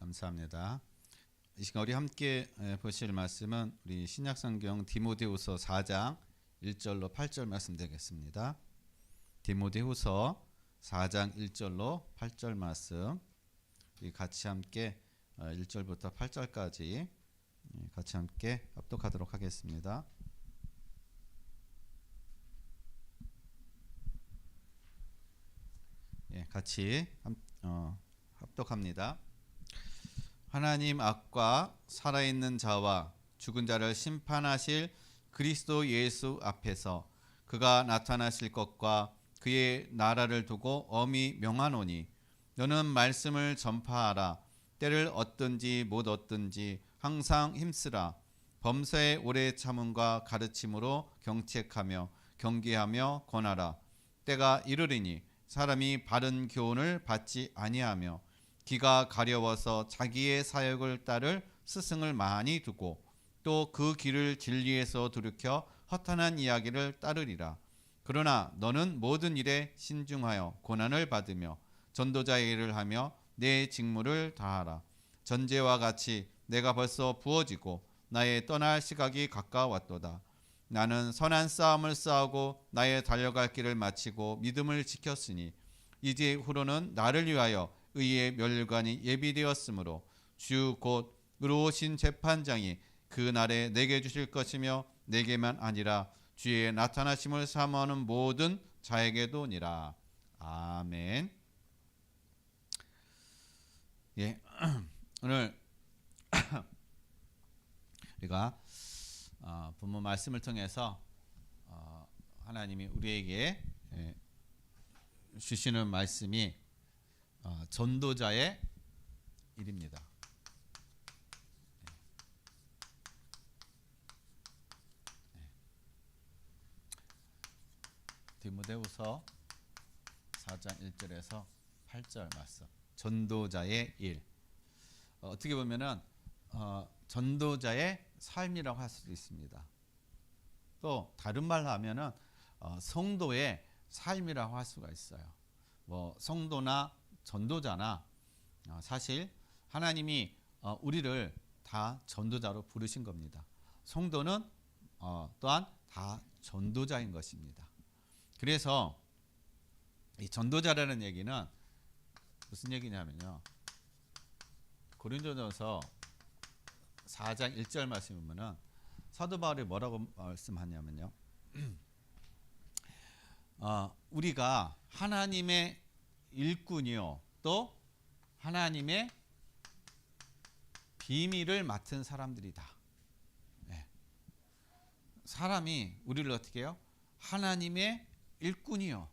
감사합니다. 이 시간 우리 함께 보실 말씀은 우리 신약성경 디모데후서 4장 1절로 8절 말씀 되겠습니다. 디모데후서 4장 1절로 8절 말씀 우리 같이 함께 1절부터 8절까지 같이 함께 합독하도록 하겠습니다. 같이 합독합니다. 하나님 앞과 살아있는 자와 죽은 자를 심판하실 그리스도 예수 앞에서 그가 나타나실 것과 그의 나라를 두고 엄히 명하노니 너는 말씀을 전파하라. 때를 얻든지 못 얻든지 항상 힘쓰라. 범사에 오래 참음과 가르침으로 경책하며 경계하며 권하라. 때가 이르리니 사람이 바른 교훈을 받지 아니하며 기가 가려워서 자기의 사역을 따를 스승을 많이 두고 또 그 길을 진리에서 돌이켜 허탄한 이야기를 따르리라. 그러나 너는 모든 일에 신중하여 고난을 받으며 전도자의 일을 하며 내 직무를 다하라. 전제와 같이 내가 벌써 부어지고 나의 떠날 시각이 가까웠도다. 나는 선한 싸움을 싸우고 나의 달려갈 길을 마치고 믿음을 지켰으니 이제 후로는 나를 위하여 의의 멸관이 예비되었으므로 주 곧 의로우신 재판장이 그 날에 내게 주실 것이며 내게만 아니라 주의 나타나심을 사모하는 모든 자에게도니라. 아멘. 오늘 우리가 본문 말씀을 통해서 하나님이 우리에게 주시는 말씀이 전도자의 일입니다. 디모데후서 4장 1절에서 8절 말씀. 전도자의 일. 어떻게 보면은 전도자의 삶이라고 할 수도 있습니다. 또 다른 말로 하면은 성도의 삶이라고 할 수가 있어요. 뭐 성도나 전도자나 사실 하나님이 우리를 다 전도자로 부르신 겁니다. 성도는 또한 다 전도자인 것입니다. 그래서 이 전도자라는 얘기는 무슨 얘기냐면요. 고린도전서 4장 1절 말씀 보면은 사도 바울이 뭐라고 말씀하냐면요. 우리가 하나님의 일꾼이요 또 하나님의 비밀을 맡은 사람들이다. 사람이 우리를 어떻게 해요? 하나님의 일꾼이요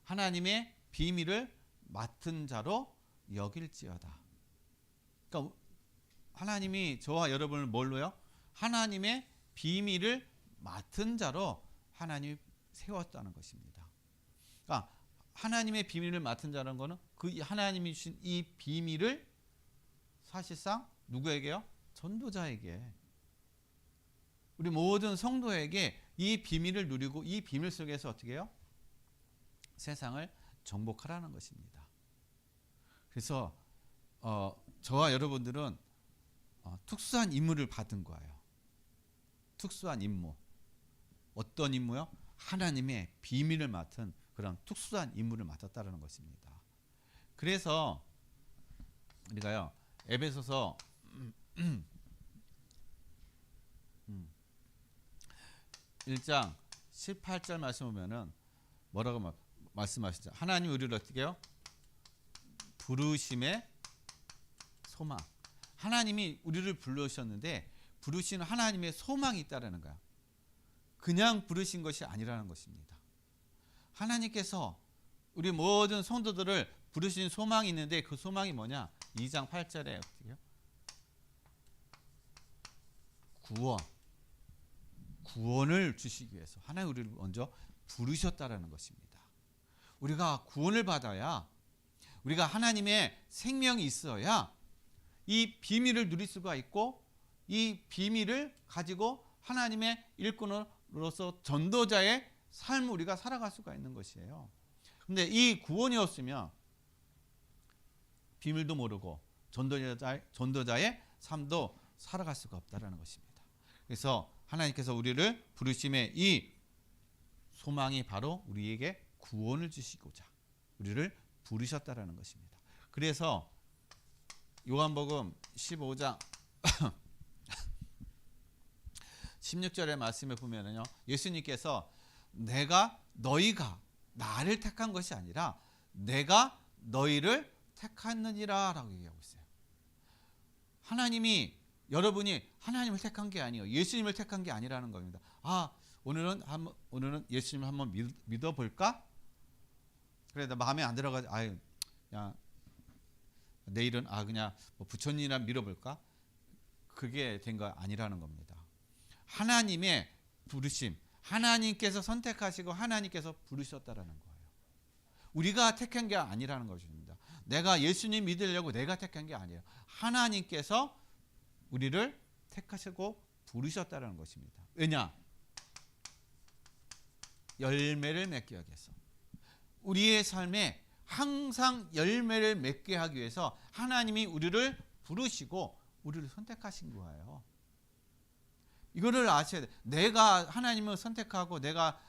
하나님의 비밀을 맡은 자로 여길지어다. 그러니까 하나님이 저와 여러분을 뭘로요? 하나님의 비밀을 맡은 자로 하나님이 세웠다는 것입니다. 그러니까 하나님의 비밀을 맡은 자라는 것은 그 하나님이 주신 이 비밀을 사실상 누구에게요? 전도자에게. 우리 모든 성도에게 이 비밀을 누리고 이 비밀 속에서 어떻게 해요? 세상을 정복하라는 것입니다. 그래서 저와 여러분들은 특수한 임무를 받은 거예요. 특수한 임무. 어떤 임무요? 하나님의 비밀을 맡은 그런 특수한 임무를 맡았다는 것입니다. 그래서 우리가요 에베소서 1장 18절 말씀 보면은 뭐라고 말씀하시죠? 하나님 우리를 어떻게 해요? 부르심의 소망. 하나님이 우리를 부르셨는데 부르신 하나님의 소망이 있다라는 거야. 그냥 부르신 것이 아니라는 것입니다. 하나님께서 우리 모든 성도들을 부르신 소망이 있는데 그 소망이 뭐냐? 2장 8절에 어떻게 해요? 구원을 주시기 위해서 하나님 우리를 먼저 부르셨다라는 것입니다. 우리가 구원을 받아야 우리가 하나님의 생명이 있어야 이 비밀을 누릴 수가 있고 이 비밀을 가지고 하나님의 일꾼으로서 전도자의 삶을 우리가 살아갈 수가 있는 것이에요. 근데 이 구원이 없으면 비밀도 모르고 전도자의 삶도 살아갈 수가 없다라는 것입니다. 그래서 하나님께서 우리를 부르심의 이 소망이 바로 우리에게 구원을 주시고자 우리를 부르셨다라는 것입니다. 그래서 요한복음 15장 16절의 말씀에 보면은요, 예수님께서 너희가 나를 택한 것이 아니라 내가 너희를 택했느니라 라고 얘기하고 있어요. 여러분이 하나님을 택한 게 아니에요. 예수님을 택한 게 아니라는 겁니다. 오늘은 예수님을 한번 믿어볼까? 그래, 나 마음에 안 들어가지고 그냥 내일은 그냥 부처님이나 믿어볼까? 그게 된 거 아니라는 겁니다. 하나님의 부르심, 하나님께서 선택하시고 하나님께서 부르셨다라는 거예요. 우리가 택한 게 아니라는 것입니다. 내가 예수님 믿으려고 내가 택한 게 아니에요. 하나님께서 우리를 택하시고 부르셨다는 것입니다. 왜냐? 열매를 맺게 하기 위해서. 우리의 삶에 항상 열매를 맺게 하기 위해서 하나님이 우리를 부르시고 우리를 선택하신 거예요. 이거를 아셔야 돼요. 내가 하나님을 선택하고 내가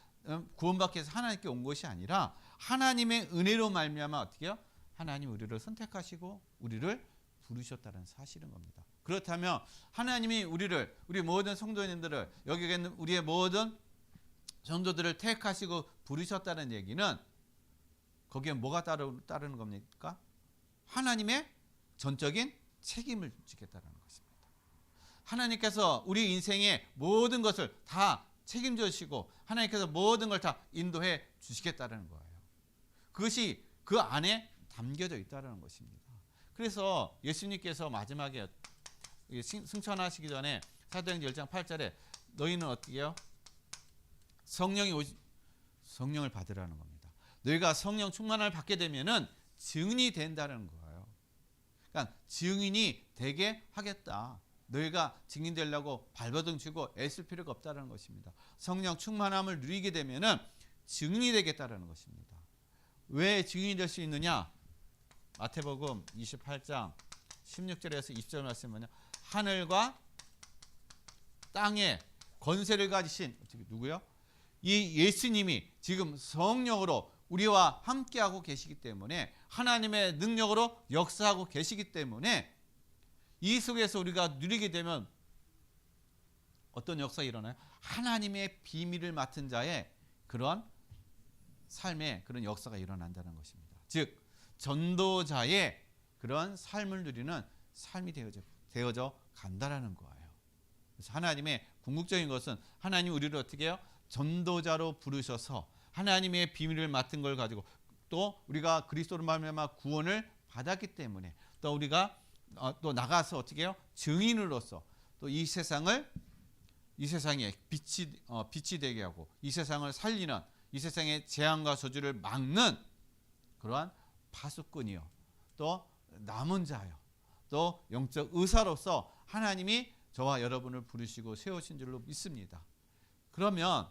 구원받기 위해서 하나님께 온 것이 아니라 하나님의 은혜로 말미암아 어떻게 해요? 하나님 우리를 선택하시고 우리를 부르셨다는 사실인 겁니다. 그렇다면 하나님이 우리 모든 성도님들을, 여기 있는 우리의 모든 성도들을 택하시고 부르셨다는 얘기는 거기에 뭐가 따르는 겁니까? 하나님의 전적인 책임을 지겠다는 것입니다. 하나님께서 우리 인생의 모든 것을 다 책임져 주시고 하나님께서 모든 걸 다 인도해 주시겠다는 거예요. 그것이 그 안에 담겨져 있다는 것입니다. 그래서 예수님께서 마지막에 승천하시기 전에 사도행전 1장 8절에 너희는 어떻게 해요? 성령을 받으라는 겁니다. 너희가 성령 충만을 받게 되면은 증인이 된다는 거예요. 그러니까 증인이 되게 하겠다. 너희가 증인 되려고 발버둥 치고 애쓸 필요가 없다는 것입니다. 성령 충만함을 누리게 되면은 증인이 되겠다는 것입니다. 왜 증인이 될 수 있느냐? 마태복음 28장 16절에서 20절 말씀은요. 하늘과 땅에 권세를 가지신 누구요? 이 예수님이 지금 성령으로 우리와 함께하고 계시기 때문에 하나님의 능력으로 역사하고 계시기 때문에 이 속에서 우리가 누리게 되면 어떤 역사가 일어나요? 하나님의 비밀을 맡은 자의 그런 삶의 그런 역사가 일어난다는 것입니다. 즉 전도자의 그런 삶을 누리는 삶이 되어져 간다라는 거예요. 그래서 하나님의 궁극적인 것은 하나님 우리를 어떻게 해요? 전도자로 부르셔서 하나님의 비밀을 맡은 걸 가지고 또 우리가 그리스도로 말미암아 구원을 받았기 때문에 또 우리가 또 나가서 어떻게 해요? 증인으로서 또 이 세상에 빛이 되게 하고 이 세상을 살리는 이 세상의 재앙과 저주를 막는 그러한 파수꾼이요 또 남은 자요 또 영적 의사로서 하나님이 저와 여러분을 부르시고 세우신 줄로 믿습니다. 그러면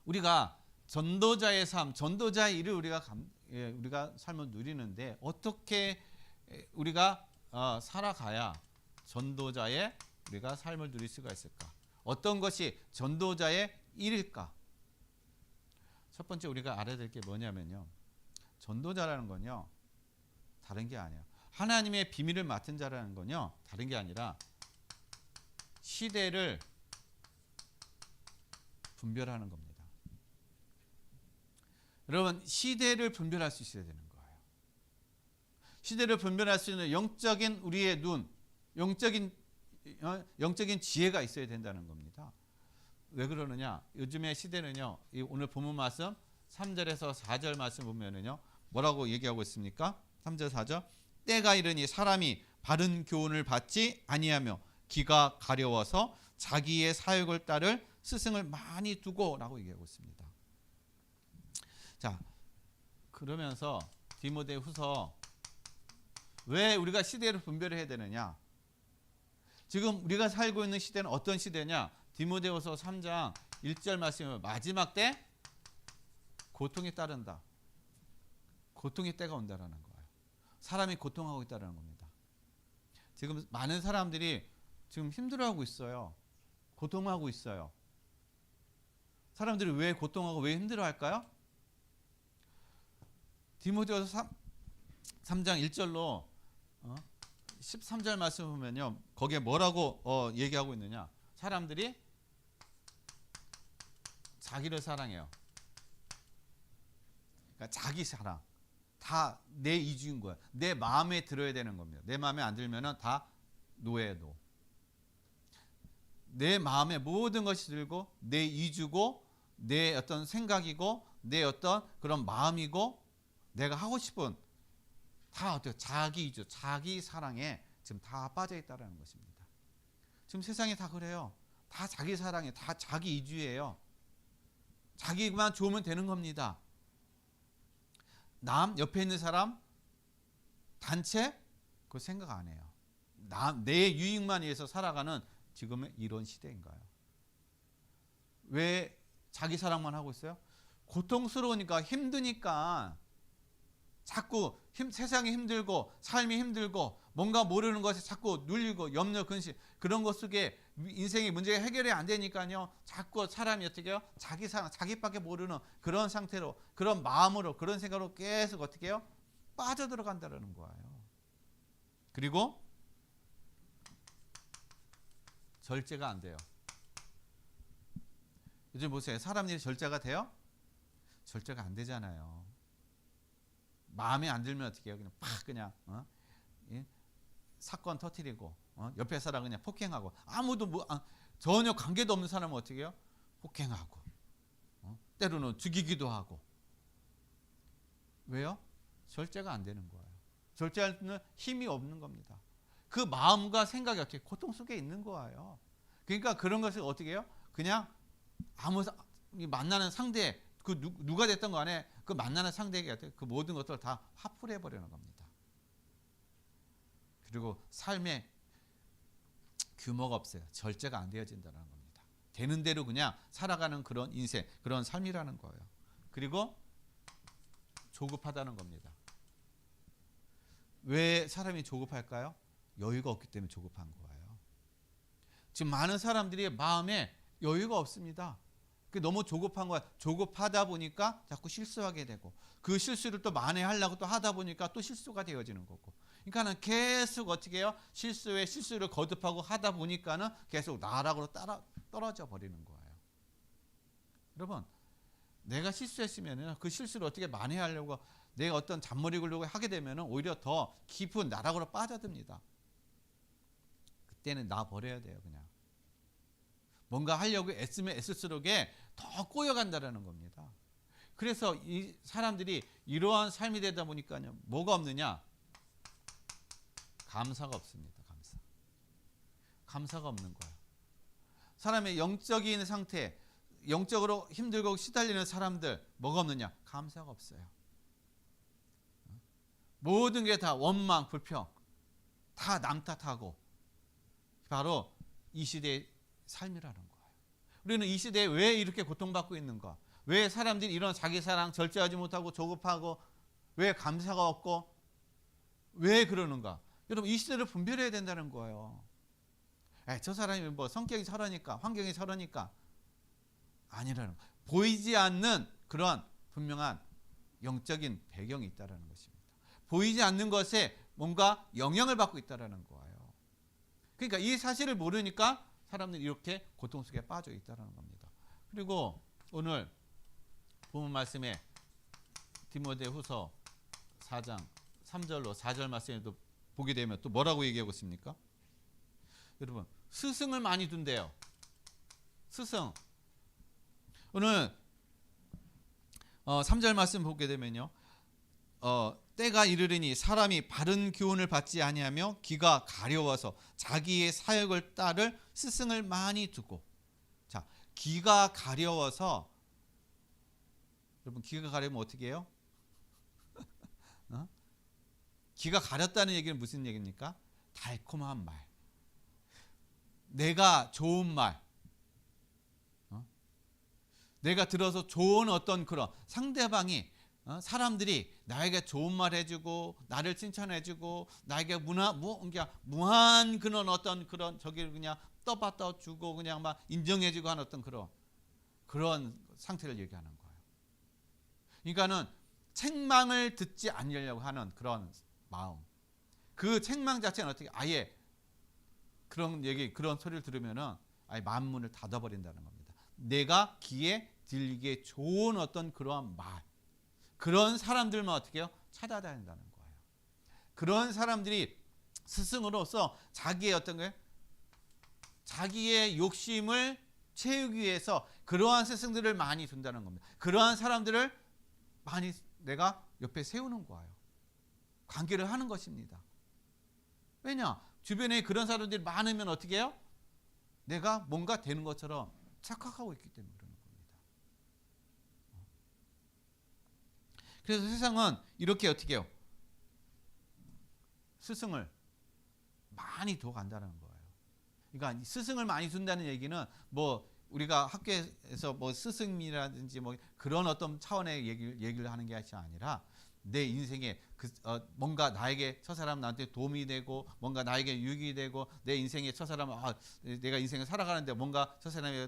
우리가 전도자의 삶, 전도자의 일을 우리가 삶을 누리는데 어떻게 우리가 살아가야 전도자의 우리가 삶을 누릴 수가 있을까? 어떤 것이 전도자의 일일까? 첫 번째 우리가 알아야 될 게 뭐냐면요. 전도자라는 건요. 다른 게 아니에요. 하나님의 비밀을 맡은 자라는 건요. 다른 게 아니라 시대를 분별하는 겁니다. 여러분 시대를 분별할 수 있어야 되는 거예요. 시대를 분별할 수 있는 영적인 우리의 눈, 영적인 지혜가 있어야 된다는 겁니다. 왜 그러느냐? 요즘의 시대는요. 오늘 본문 말씀 3절에서 4절 말씀 보면은요. 뭐라고 얘기하고 있습니까? 3절 4절 때가 이르니 사람이 바른 교훈을 받지 아니하며 귀가 가려워서 자기의 사욕을 따를 스승을 많이 두고 라고 얘기하고 있습니다. 자, 그러면서 디모데후서 왜 우리가 시대를 분별해야 되느냐? 지금 우리가 살고 있는 시대는 어떤 시대냐? 디모데후서 3장 1절 말씀을 마지막 때 고통이 따른다. 고통의 때가 온다라는 거예요. 사람이 고통하고 있다는 겁니다. 지금 많은 사람들이 지금 힘들어하고 있어요. 고통하고 있어요. 사람들이 왜 고통하고 왜 힘들어할까요? 디모데후서 3장 1절로 13절 말씀 보면요. 거기에 뭐라고 얘기하고 있느냐. 사람들이 자기를 사랑해요. 그러니까 자기 사랑. 다 내 이주인 거야. 내 마음에 들어야 되는 겁니다. 내 마음에 안 들면은 다 노예예요, 노. 내 마음에 모든 것이 들고 내 이주고 내 어떤 생각이고 내 어떤 그런 마음이고 내가 하고 싶은 다 어때요? 자기 이주, 자기 사랑에 지금 다 빠져 있다라는 것입니다. 지금 세상에 다 그래요. 다 자기 사랑에, 다 자기 이주예요. 자기만 좋으면 되는 겁니다. 남 옆에 있는 사람, 단체 그거 생각 안 해요. 내 유익만 위해서 살아가는 지금의 이런 시대인가요? 왜 자기 사랑만 하고 있어요? 고통스러우니까 힘드니까 자꾸 세상이 힘들고 삶이 힘들고 뭔가 모르는 것에 자꾸 눌리고 염려 근심 그런 것 속에 인생의 문제가 해결이 안 되니까요. 자꾸 사람이 어떻게 해요? 자기 사랑, 자기밖에 모르는 그런 상태로 그런 마음으로 그런 생각으로 계속 어떻게 해요? 빠져들어간다는 거예요. 그리고 절제가 안 돼요. 요즘 보세요. 사람들이 절제가 돼요? 절제가 안 되잖아요. 마음에 안 들면 어떻게 해요? 그냥 팍 그냥 사건 터뜨리고 옆에 사람 그냥 폭행하고 아무도 전혀 관계도 없는 사람은 어떻게 해요? 폭행하고 때로는 죽이기도 하고. 왜요? 절제가 안 되는 거예요. 절제하는 힘이 없는 겁니다. 그 마음과 생각이 어떻게 고통 속에 있는 거예요. 그러니까 그런 것을 어떻게 해요? 그냥 만나는 상대 그 누가 됐던 간에 그 만나는 상대에게 그 모든 것들을 다 화풀이 해버리는 겁니다. 그리고 삶에 규모가 없어요. 절제가 안 되어진다는 겁니다. 되는 대로 그냥 살아가는 그런 인생, 그런 삶이라는 거예요. 그리고 조급하다는 겁니다. 왜 사람이 조급할까요? 여유가 없기 때문에 조급한 거예요. 지금 많은 사람들이 마음에 여유가 없습니다. 너무 조급한 거야. 조급하다 보니까 자꾸 실수하게 되고 그 실수를 또 만회하려고 또 하다 보니까 또 실수가 되어지는 거고. 그러니까는 계속 어떻게 해요? 실수에 실수를 거듭하고 하다 보니까는 계속 나락으로 떨어져 버리는 거예요. 여러분, 내가 실수했으면은 그 실수를 어떻게 만회하려고 내가 어떤 잔머리 굴려고 하게 되면은 오히려 더 깊은 나락으로 빠져듭니다. 그때는 나 버려야 돼요, 그냥. 뭔가 하려고 애쓰면 애쓸수록에 더 꼬여간다라는 겁니다. 그래서 이 사람들이 이러한 삶이 되다 보니까요. 뭐가 없느냐? 감사가 없습니다. 감사가 없는 거예요. 사람의 영적인 상태, 영적으로 힘들고 시달리는 사람들 뭐가 없느냐? 감사가 없어요. 모든 게 다 원망, 불평, 다 남 탓하고 바로 이 시대의 삶이라는 거예요. 우리는 이 시대에 왜 이렇게 고통받고 있는가? 왜 사람들이 이런 자기사랑 절제하지 못하고 조급하고 왜 감사가 없고 왜 그러는가? 여러분 이 시대를 분별해야 된다는 거예요. 저 사람이 뭐 성격이 저러니까 환경이 저러니까 아니라는 거예요. 보이지 않는 그런 분명한 영적인 배경이 있다는 것입니다. 보이지 않는 것에 뭔가 영향을 받고 있다는 거예요. 그러니까 이 사실을 모르니까 사람들이 이렇게 고통 속에 빠져 있다는 겁니다. 그리고 오늘 본문 말씀에 디모데후서 4장 3절로 4절 말씀에도 보게 되면 또 뭐라고 얘기하고 있습니까? 여러분 스승을 많이 둔대요. 스승. 오늘 3절 말씀 보게 되면요. 때가 이르리니 사람이 바른 교훈을 받지 아니하며 귀가 가려워서 자기의 사역을 따를 스승을 많이 두고. 자, 귀가 가려워서 여러분 귀가 가려면 어떻게 해요? 귀가 가렸다는 얘기는 무슨 얘기입니까? 달콤한 말, 내가 좋은 말, 내가 들어서 좋은 어떤 그런 상대방이 사람들이 나에게 좋은 말 해주고 나를 칭찬해주고 나에게 무한 그런 어떤 그런 저기를 그냥 떠받아 주고 그냥 막 인정해주고 하는 어떤 그런 상태를 얘기하는 거예요. 그러니까는 책망을 듣지 않으려고 하는 그런 마음. 그 책망 자체는 어떻게 아예 그런 소리를 들으면은 아예 만문을 닫아버린다는 겁니다. 내가 귀에 들리기에 좋은 어떤 그러한 말. 그런 사람들만 어떻게 해요? 찾아다닌다는 거예요. 그런 사람들이 스승으로서 자기의 어떤 거예요? 자기의 욕심을 채우기 위해서 그러한 스승들을 많이 둔다는 겁니다. 그러한 사람들을 많이 내가 옆에 세우는 거예요. 관계를 하는 것입니다. 왜냐? 주변에 그런 사람들이 많으면 어떻게 해요? 내가 뭔가 되는 것처럼 착각하고 있기 때문에 그러는 겁니다. 그래서 세상은 이렇게 어떻게 해요? 스승을 많이 둬 간다는 거예요. 그러니까 스승을 많이 둔다는 얘기는 뭐 우리가 학교에서 뭐 스승이라든지 뭐 그런 어떤 차원의 얘기를 하는 게 아니라 내 인생에 뭔가 나에게 저 사람 나한테 도움이 되고 뭔가 나에게 유익이 되고 내 인생에 저 사람 내가 인생을 살아가는데 뭔가 저 사람이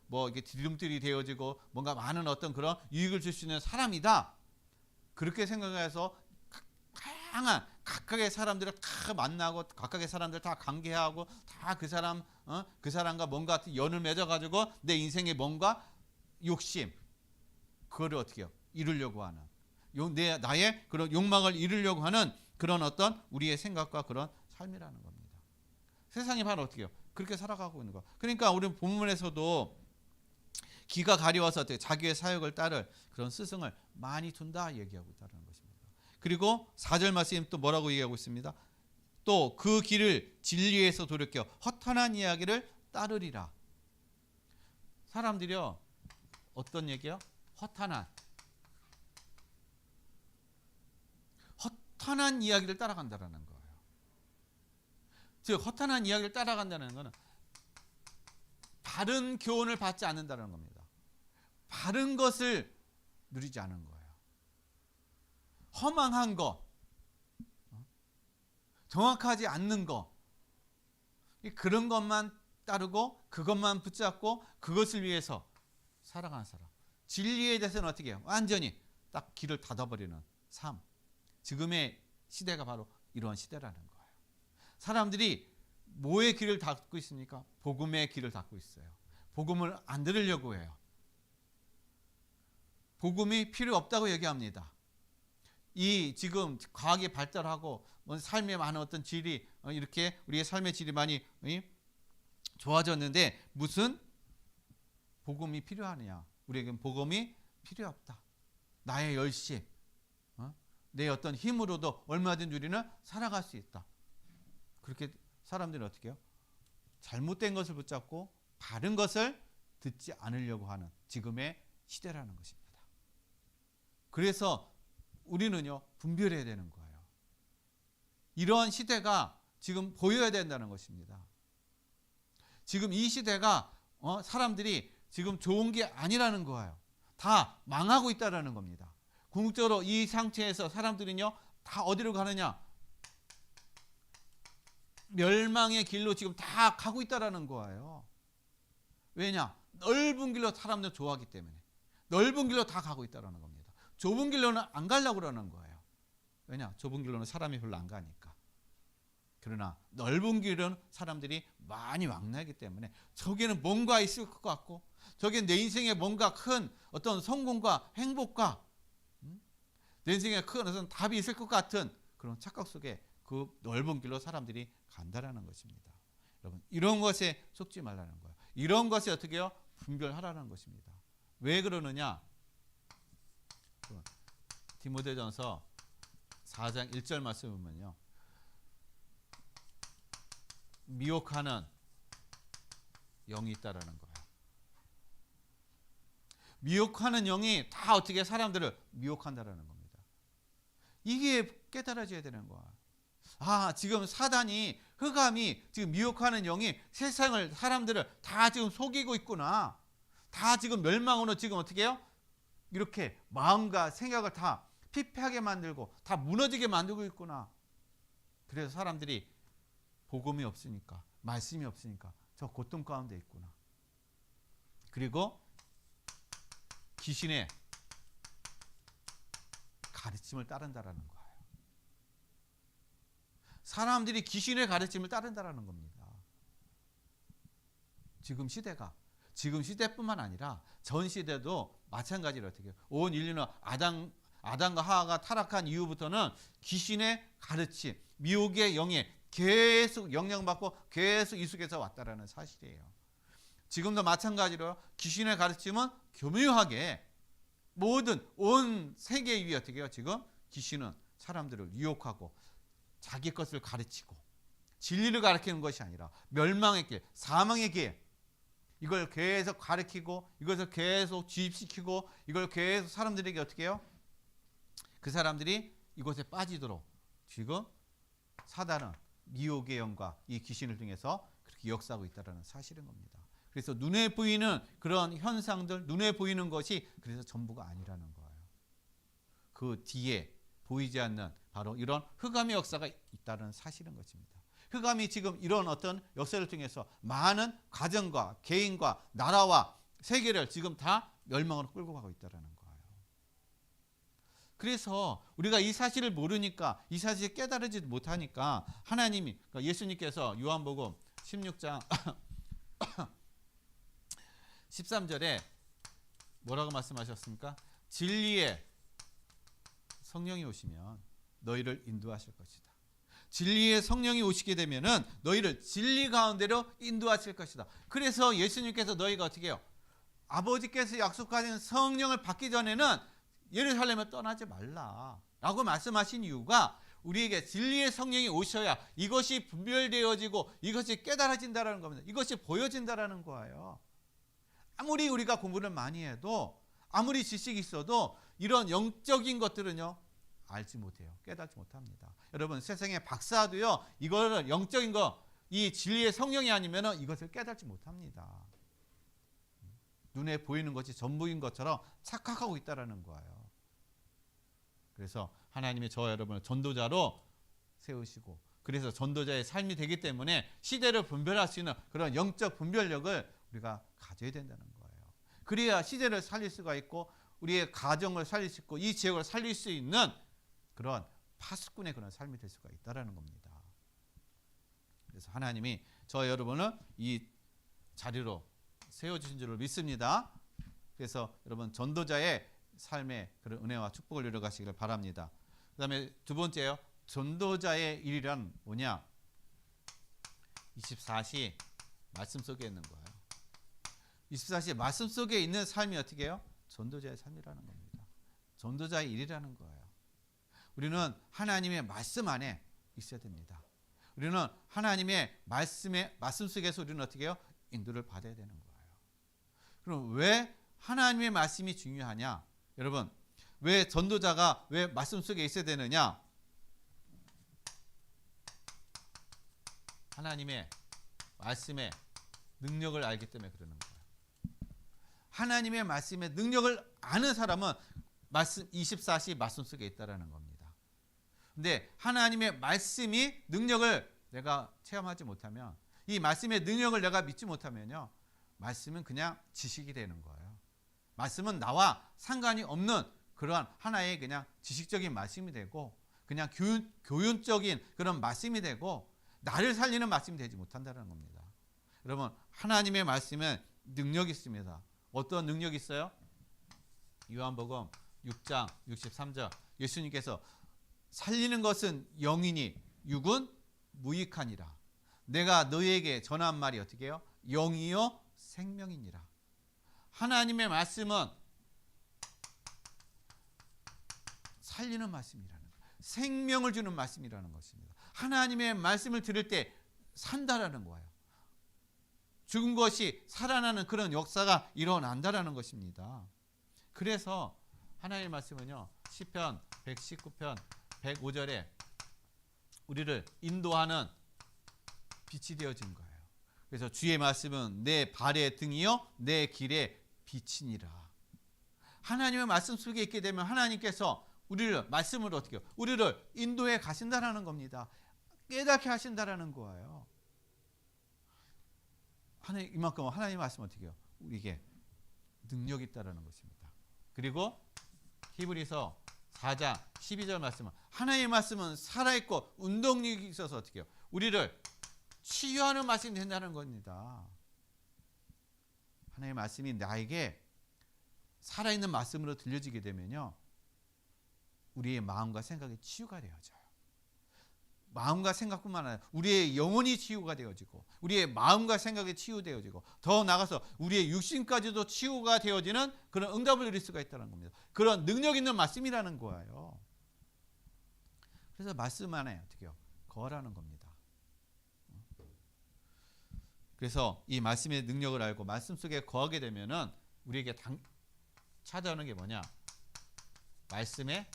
뭐 이게 뒤름들이 되어지고 뭔가 많은 어떤 그런 유익을 줄 수 있는 사람이다. 그렇게 생각해서 다양한 각각의 사람들을 다 만나고 각각의 사람들 다 관계하고 다 그 사람과 뭔가 연을 맺어가지고 내 인생에 뭔가 욕심 그거를 어떻게 해요? 이루려고 하는 나의 그런 욕망을 이루려고 하는 그런 어떤 우리의 생각과 그런 삶이라는 겁니다. 세상이 바로 어떻게 해요? 그렇게 살아가고 있는 거. 그러니까 우리 본문에서도 기가 가려워서 자기의 사역을 따를 그런 스승을 많이 둔다 얘기하고 있다는 것입니다. 그리고 4절 말씀 또 뭐라고 얘기하고 있습니다. 또 그 길을 진리에서 돌이켜 허탄한 이야기를 따르리라. 사람들이요 어떤 얘기요? 허탄한 이야기를 따라간다는 거예요. 즉 허탄한 이야기를 따라간다는 것은 바른 교훈을 받지 않는다는 겁니다. 바른 것을 누리지 않은 거예요. 허망한 거, 정확하지 않는 거, 그런 것만 따르고 그것만 붙잡고 그것을 위해서 살아가는 사람. 진리에 대해서는 어떻게 해요? 완전히 딱 길을 닫아버리는 삶. 지금의 시대가 바로 이러한 시대라는 거예요. 사람들이 뭐의 길을 닫고 있습니까? 복음의 길을 닫고 있어요. 복음을 안 들으려고 해요. 복음이 필요 없다고 얘기합니다. 이 지금 과학이 발달하고 삶의 많은 어떤 질이 이렇게 우리의 삶의 질이 많이 좋아졌는데 무슨 복음이 필요하느냐? 우리에겐 복음이 필요 없다. 나의 열심, 내 어떤 힘으로도 얼마든지 우리는 살아갈 수 있다. 그렇게 사람들은 어떻게 해요? 잘못된 것을 붙잡고 바른 것을 듣지 않으려고 하는 지금의 시대라는 것입니다. 그래서 우리는요 분별해야 되는 거예요. 이러한 시대가 지금 보여야 된다는 것입니다. 지금 이 시대가 사람들이 지금 좋은 게 아니라는 거예요. 다 망하고 있다라는 겁니다. 궁극적으로 이 상태에서 사람들은요 다 어디로 가느냐? 멸망의 길로 지금 다 가고 있다라는 거예요. 왜냐? 넓은 길로 사람들 좋아하기 때문에 넓은 길로 다 가고 있다라는 겁니다. 좁은 길로는 안 가려고 그러는 거예요. 왜냐? 좁은 길로는 사람이 별로 안 가니까. 그러나 넓은 길은 사람들이 많이 왕래하기 때문에 저기는 뭔가 있을 것 같고 저기는 내 인생에 뭔가 큰 어떤 성공과 행복과 내 인생에 큰 어떤 답이 있을 것 같은 그런 착각 속에 그 넓은 길로 사람들이 간다라는 것입니다. 여러분 이런 것에 속지 말라는 거예요. 이런 것에 어떻게 해요? 분별하라는 것입니다. 왜 그러느냐? 디모데전서 4장 1절 말씀 보면요. 미혹하는 영이 있다라는 거예요. 미혹하는 영이 다 어떻게 사람들을 미혹한다라는 겁니다. 이게 깨달아져야 되는 거야. 지금 사단이 흑암이 지금 미혹하는 영이 사람들을 다 지금 속이고 있구나. 다 지금 멸망으로 지금 어떻게 해요? 이렇게 마음과 생각을 다 피폐하게 만들고 다 무너지게 만들고 있구나. 그래서 사람들이 복음이 없으니까, 말씀이 없으니까 저 고통 가운데 있구나. 그리고 귀신의 가르침을 따른다라는 거예요. 사람들이 귀신의 가르침을 따른다라는 겁니다. 지금 시대뿐만 아니라 전 시대도 마찬가지로 어떻게 해요? 온 인류는 아담과 하와가 타락한 이후부터는 귀신의 가르침, 미혹의 영에 계속 영향받고 계속 이속에서 왔다라는 사실이에요. 지금도 마찬가지로 귀신의 가르침은 교묘하게 모든 온 세계 위에 어떻게 해요? 지금 귀신은 사람들을 유혹하고 자기 것을 가르치고 진리를 가르치는 것이 아니라 멸망의 길, 사망의 길, 이걸 계속 가르치고 이것을 계속 주입시키고 이걸 계속 사람들에게 어떻게 해요? 그 사람들이 이곳에 빠지도록 지금 사단은 미혹의 영과 이 귀신을 통해서 그렇게 역사하고 있다는 사실인 겁니다. 그래서 눈에 보이는 그런 현상들, 눈에 보이는 것이 그래서 전부가 아니라는 거예요. 그 뒤에 보이지 않는 바로 이런 흑암의 역사가 있다는 사실인 것입니다. 흑암이 지금 이런 어떤 역사를 통해서 많은 가정과 개인과 나라와 세계를 지금 다 멸망으로 끌고 가고 있다는 거예요. 그래서 우리가 이 사실을 모르니까 이 사실을 깨달지 못하니까 하나님이, 그러니까 예수님께서 요한복음 16장 13절에 뭐라고 말씀하셨습니까? 진리의 성령이 오시면 너희를 인도하실 것이다. 진리의 성령이 오시게 되면은 너희를 진리 가운데로 인도하실 것이다. 그래서 예수님께서 너희가 어떻게 해요? 아버지께서 약속하신 성령을 받기 전에는 예루살렘을 떠나지 말라라고 말씀하신 이유가 우리에게 진리의 성령이 오셔야 이것이 분별되어지고 이것이 깨달아진다라는 겁니다. 이것이 보여진다라는 거예요. 아무리 우리가 공부를 많이 해도 아무리 지식이 있어도 이런 영적인 것들은요 알지 못해요. 깨닫지 못합니다. 여러분 세상의 박사도요 이거를 영적인 거, 이 진리의 성령이 아니면 이것을 깨닫지 못합니다. 눈에 보이는 것이 전부인 것처럼 착각하고 있다라는 거예요. 그래서 하나님이 저와 여러분을 전도자로 세우시고 그래서 전도자의 삶이 되기 때문에 시대를 분별할 수 있는 그런 영적 분별력을 우리가 가져야 된다는 거예요. 그래야 시대를 살릴 수가 있고 우리의 가정을 살릴 수 있고 이 지역을 살릴 수 있는 그런 파수꾼의 그런 삶이 될 수가 있다는 겁니다. 그래서 하나님이 저와 여러분을 이 자리로 세워주신 줄을 믿습니다. 그래서 여러분 전도자의 삶의 그런 은혜와 축복을 누려가시기를 바랍니다. 그 다음에 두 번째요. 전도자의 일이란 뭐냐? 24시 말씀 속에 있는 거예요. 24시 말씀 속에 있는 삶이 어떻게 해요? 전도자의 삶이라는 겁니다. 전도자의 일이라는 거예요. 우리는 하나님의 말씀 안에 있어야 됩니다. 우리는 하나님의 말씀 속에서 우리는 어떻게 해요? 인도를 받아야 되는 거예요. 그럼 왜 하나님의 말씀이 중요하냐? 여러분, 왜 전도자가 왜 말씀 속에 있어야 되느냐? 하나님의 말씀의 능력을 알기 때문에 그러는 거예요. 하나님의 말씀의 능력을 아는 사람은 말씀 24시 말씀 속에 있다라는 겁니다. 근데 하나님의 말씀이 능력을 내가 체험하지 못하면, 이 말씀의 능력을 내가 믿지 못하면요, 말씀은 그냥 지식이 되는 거예요. 말씀은 나와 상관이 없는 그러한 하나의 그냥 지식적인 말씀이 되고 그냥 교훈적인 그런 말씀이 되고 나를 살리는 말씀이 되지 못한다는 겁니다. 여러분, 하나님의 말씀은 능력이 있습니다. 어떤 능력이 있어요? 요한복음 6장 63절 예수님께서 살리는 것은 영이니 육은 무익하니라. 내가 너희에게 전한 말이 어떻게 해요? 영이요 생명이니라. 하나님의 말씀은 살리는 말씀이라는 거예요. 생명을 주는 말씀이라는 것입니다. 하나님의 말씀을 들을 때 산다라는 거예요. 죽은 것이 살아나는 그런 역사가 일어난다라는 것입니다. 그래서 하나님의 말씀은요, 시편 119편 105절에 우리를 인도하는 빛이 되어진 거예요. 그래서 주의 말씀은 내 발의 등이요 내 길의 빛이니라. 하나님의 말씀 속에 있게 되면 하나님께서 우리를 말씀으로 어떻게 해요? 우리를 인도해 가신다라는 겁니다. 깨닫게 하신다라는 거예요. 하나님, 이만큼 하나님의 말씀 어떻게 해요? 우리에게 능력이 있다라는 것입니다. 그리고 히브리서 4장 12절 말씀은 하나님의 말씀은 살아있고 운동력이 있어서 어떻게 해요? 우리를 치유하는 말씀이 된다는 겁니다. 하나님의 말씀이 나에게 살아있는 말씀으로 들려지게 되면요, 우리의 마음과 생각이 치유가 되어져요. 마음과 생각뿐만 아니라 우리의 영혼이 치유가 되어지고 우리의 마음과 생각이 치유되어지고 더 나아가서 우리의 육신까지도 치유가 되어지는 그런 응답을 누릴 수가 있다는 겁니다. 그런 능력 있는 말씀이라는 거예요. 그래서 말씀 안에 어떻게 해요? 거하라는 겁니다. 그래서 이 말씀의 능력을 알고 말씀 속에 거하게 되면은 우리에게 찾아오는 게 뭐냐? 말씀의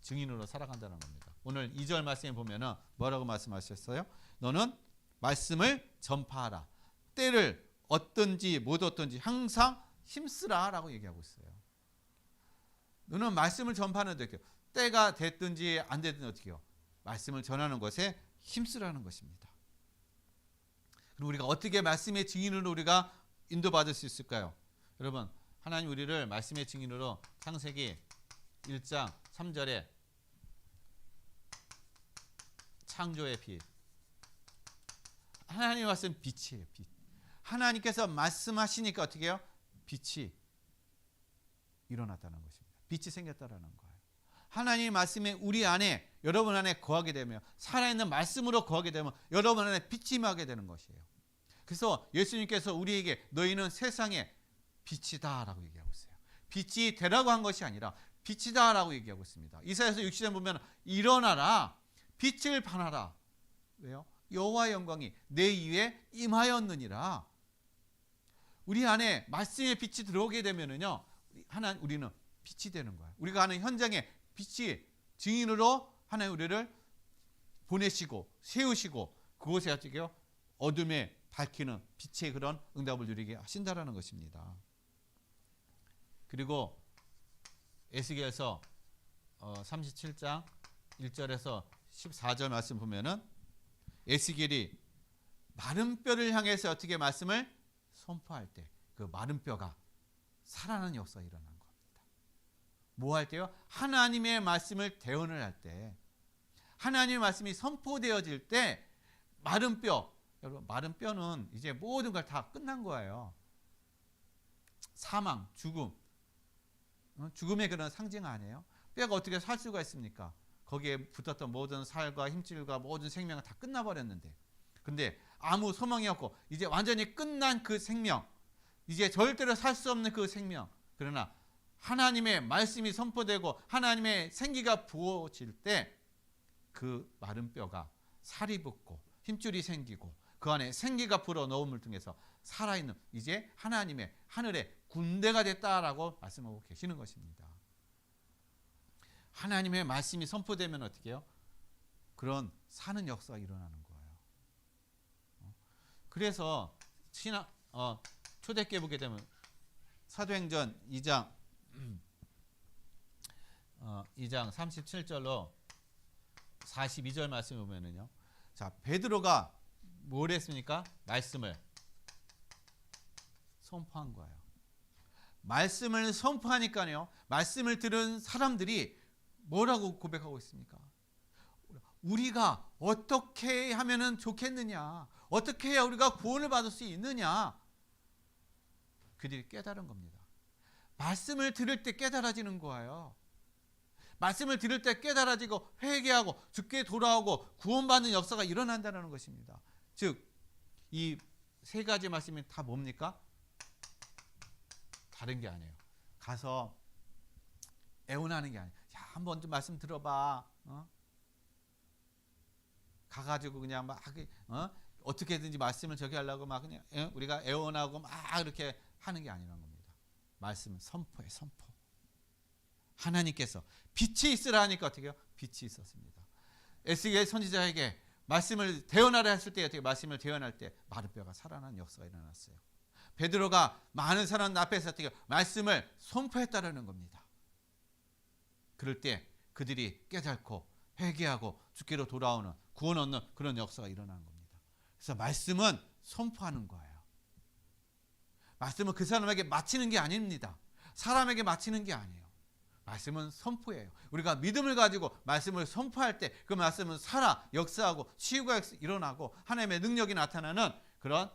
증인으로 살아간다는 겁니다. 오늘 2절 말씀에 보면은 뭐라고 말씀하셨어요? 너는 말씀을 전파하라. 때를 얻든지 못 얻든지 항상 힘쓰라라고 얘기하고 있어요. 너는 말씀을 전파하는데 때가 됐든지 안 됐든지 어떻게 해요? 말씀을 전하는 것에 힘쓰라는 것입니다. 그럼 우리가 어떻게 말씀의 증인으로 우리가 인도받을 수 있을까요? 여러분, 하나님 우리를 말씀의 증인으로 창세기 1장 3절에 창조의 빛, 하나님의 말씀 빛이에요. 빛. 하나님께서 말씀하시니까 어떻게 해요? 빛이 일어났다는 것입니다. 빛이 생겼다는 거예요. 하나님의 말씀이 우리 안에, 여러분 안에 거하게 되면, 살아있는 말씀으로 거하게 되면 여러분 안에 빛이 임하게 되는 것이에요. 그래서 예수님께서 우리에게 너희는 세상의 빛이다 라고 얘기하고 있어요. 빛이 되라고 한 것이 아니라 빛이다 라고 얘기하고 있습니다. 이사야서 60장 보면 일어나라, 빛을 발하라. 왜요? 여호와의 영광이 내 위에 임하였느니라. 우리 안에 말씀의 빛이 들어오게 되면은요, 우리는 빛이 되는 거예요. 우리가 하는 현장에 빛이 증인으로 하나님 우리를 보내시고 세우시고 그곳에 어떻게요? 어둠에 밝히는 빛의 그런 응답을 누리게 하신다라는 것입니다. 그리고 에스겔서 37장 1절에서 14절 말씀 보면은 에스겔이 마른 뼈를 향해서 어떻게 말씀을 선포할 때 그 마른 뼈가 살아나는 역사가 일어난 겁니다. 뭐 할 때요? 하나님의 말씀을 대언을 할 때, 하나님의 말씀이 선포되어질 때 마른 뼈, 여러분 마른 뼈는 이제 모든 걸 다 끝난 거예요. 사망, 죽음, 죽음의 그런 상징 아니에요? 뼈가 어떻게 살 수가 있습니까? 거기에 붙었던 모든 살과 힘줄과 모든 생명은 다 끝나버렸는데, 근데 아무 소망이 없고 이제 완전히 끝난 그 생명, 이제 절대로 살 수 없는 그 생명, 그러나 하나님의 말씀이 선포되고 하나님의 생기가 부어질 때 그 마른 뼈가 살이 붙고 힘줄이 생기고 그 안에 생기가 불어넣음을 통해서 살아있는 이제 하나님의 하늘의 군대가 됐다라고 말씀하고 계시는 것입니다. 하나님의 말씀이 선포되면 어떻게 해요? 그런 사는 역사가 일어나는 거예요. 그래서 초대교회 보게 되면 사도행전 2장 37절로 42절 말씀 보면은요. 자, 베드로가 뭘 했습니까? 말씀을 선포한 거예요. 말씀을 선포하니까요. 말씀을 들은 사람들이 뭐라고 고백하고 있습니까? 우리가 어떻게 하면은 좋겠느냐? 어떻게 해야 우리가 구원을 받을 수 있느냐? 그들이 깨달은 겁니다. 말씀을 들을 때 깨달아지는 거예요. 말씀을 들을 때 깨달아지고 회개하고 주께 돌아오고 구원받는 역사가 일어난다는 것입니다. 즉, 이 세 가지 말씀이 다 뭡니까? 다른 게 아니에요. 가서 애원하는 게 아니에요. 야, 한번 좀 말씀 들어봐. 가가지고 그냥 막 어떻게든지 말씀을 저기 하려고 막 그냥 우리가 애원하고 막 이렇게 하는 게 아니라는 겁니다. 말씀 선포해, 선포. 하나님께서 빛이 있으라 하니까 어떻게 해요? 빛이 있었습니다. 에스겔 선지자에게 말씀을 대언하라 했을 때 어떻게 말씀을 대언할 때 마른 뼈가 살아난 역사가 일어났어요. 베드로가 많은 사람 앞에서 말씀을 선포했다라는 겁니다. 그럴 때 그들이 깨닫고 회개하고 주께로 돌아오는 구원 얻는 그런 역사가 일어나는 겁니다. 그래서 말씀은 선포하는 거예요. 말씀은 그 사람에게 마치는 게 아닙니다. 사람에게 마치는 게 아니에요. 말씀은 선포예요. 우리가 믿음을 가지고 말씀을 선포할 때 그 말씀은 살아 역사하고 치유가 일어나고 하나님의 능력이 나타나는 그런